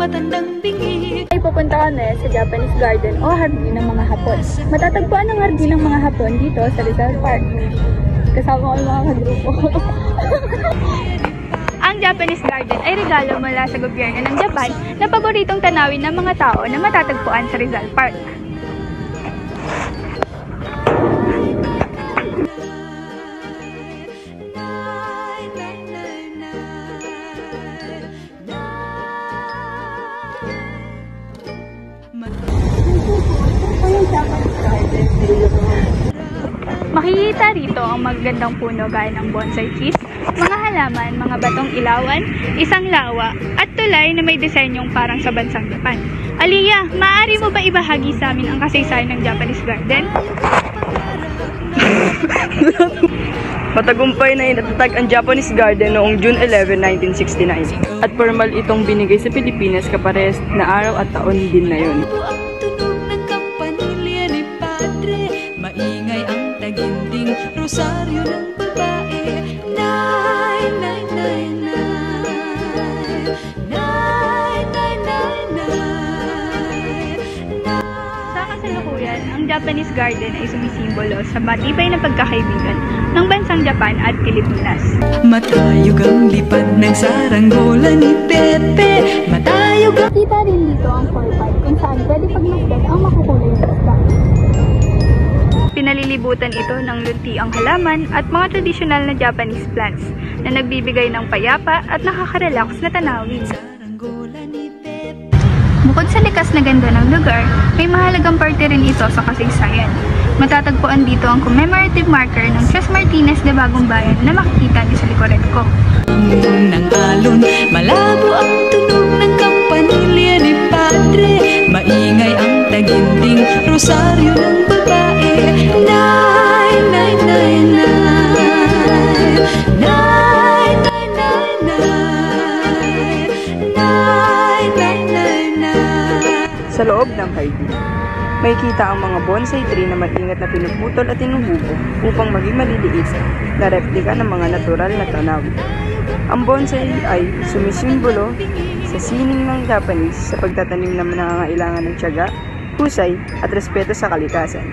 matandang bingi. Ay pupunta kami sa Japanese Garden o Hardin ng mga Hapon. Matatagpuan ang Hardin ng mga Hapon dito sa Rizal Park. Kasama ko yung mga kagrupo. Ang Japanese Garden ay regalo mula sa gobyerno ng Japan na paboritong tanawin ng mga tao na matatagpuan sa Rizal Park. Makikita rito ang magagandang puno gaya ng bonsai trees, mga halaman, mga batong ilawan, isang lawa, at tulay na may disenyong parang sa bansang Japan. Aliyah, maaari mo ba ibahagi sa amin ang kasaysayan ng Japanese Garden? Matagumpay na inatatag ang Japanese Garden noong June 11, 1969 at formal itong binigay sa Pilipinas kaparehas na araw at taon din na yun. Rosaryo ng babae, nay, nay, nay, nay, nay, nay, nay, nay. Sa kasalukuyan, ang Japanese Garden ay sumisimbolo sa matibay na pagkakaibigan ng bansang Japan at Pilipinas. Matayog ang lipad ng saranggola ni Pepe. Matayog ang... Kita rin dito ang 4-5 kung saan pwede pagmasdan ang makukulay na isda. Pinalilibutan ito ng luntiang halaman at mga tradisyonal na Japanese plants na nagbibigay ng payapa at nakaka-relax na tanawin. Bukod sa likas na ganda ng lugar, may mahalagang parte rin ito sa kasaysayan. Matatagpuan dito ang commemorative marker ng Tres Martinez de Bagong Bayan na makikita niyo sa likuran ko. Ng alon, malabo ang tunog ng kampanilya ni Padre. Maingay ang taginding rosaryo ng babae. Nay, nay, nay, nay. Nay, nay, nay, nay. Nay, nay, nay, nay. Sa loob ng Hardin, may kita ang mga bonsai tree na maingat na pinuputol at tinuhubo upang maging maliliit na replika ng mga natural na tanawin. Ang bonsai ay sumisimbolo sa sining ng Japanese sa pagtatanim na nangangailangan ng tiyaga, husay at respeto sa kalikasan.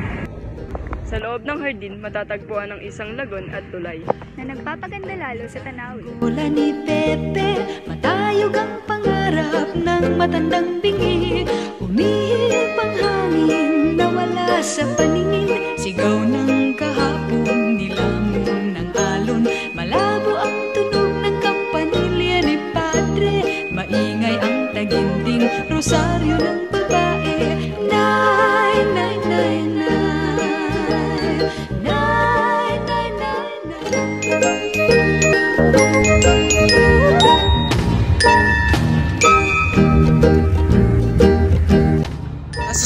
Sa loob ng Hardin, matatagpuan ang isang lagon at tulay Na nagpapaganda lalo sa tanawin. Bola ni Pepe, matayog ang pangarap ng matandang bingi. Umihip ang hangin, nawala sa paningin. Sigaw ng kahapon, nilamon ng alon. Malabo ang tunog ng kampanilya ni Padre. Maingay ang taginding rosaryo ng babae. Nay, nay, nay, nay. Nay, nay, nay, nay.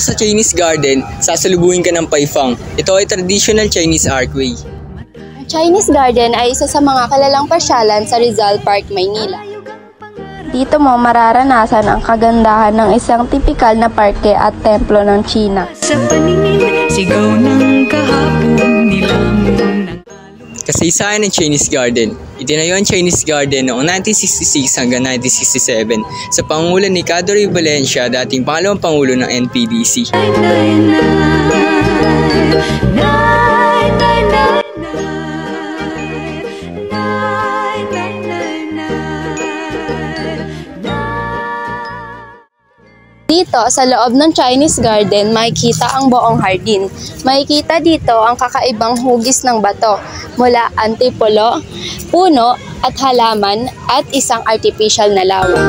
Sa Chinese Garden, sasalubungin ka ng paifang. Ito ay traditional Chinese archway. Ang Chinese Garden ay isa sa mga kilalang pasyalan sa Rizal Park, Maynila. Dito mo mararanasan ang kagandahan ng isang tipikal na parke at templo ng China. Sa paningin, sigaw ng kahapon, nilamon ng Kasaysayan ng Chinese Garden. Itinayo ang Chinese Garden noong 1966 hanggang 1967 sa pangulo ni Cadore Valencia, dating pangalawang pangulo ng NPDC. Nay, nay, nay. Nay, nay, nay, nay. Nay, nay, nay, nay. Dito, sa loob ng Chinese Garden, makikita ang buong hardin. Makikita dito ang kakaibang hugis ng bato mula antipolo, puno at halaman at isang artificial na lawa.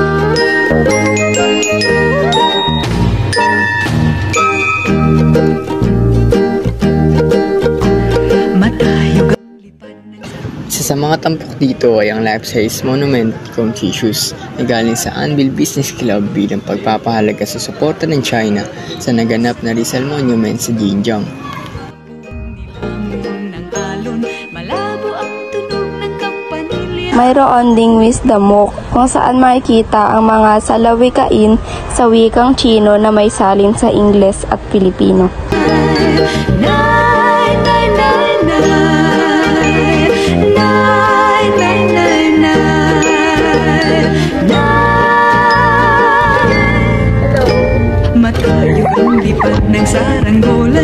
Isa sa mga tampok dito ay ang life-size monument Confucius na galing sa Anvil Business Club bilang pagpapahalaga sa suporta ng China sa naganap na Rizal Monument sa Xinjiang. Mayroon ding wisdom book kung saan makikita ang mga salawikain sa wikang Chino na may salin sa Ingles at Pilipino. saranggola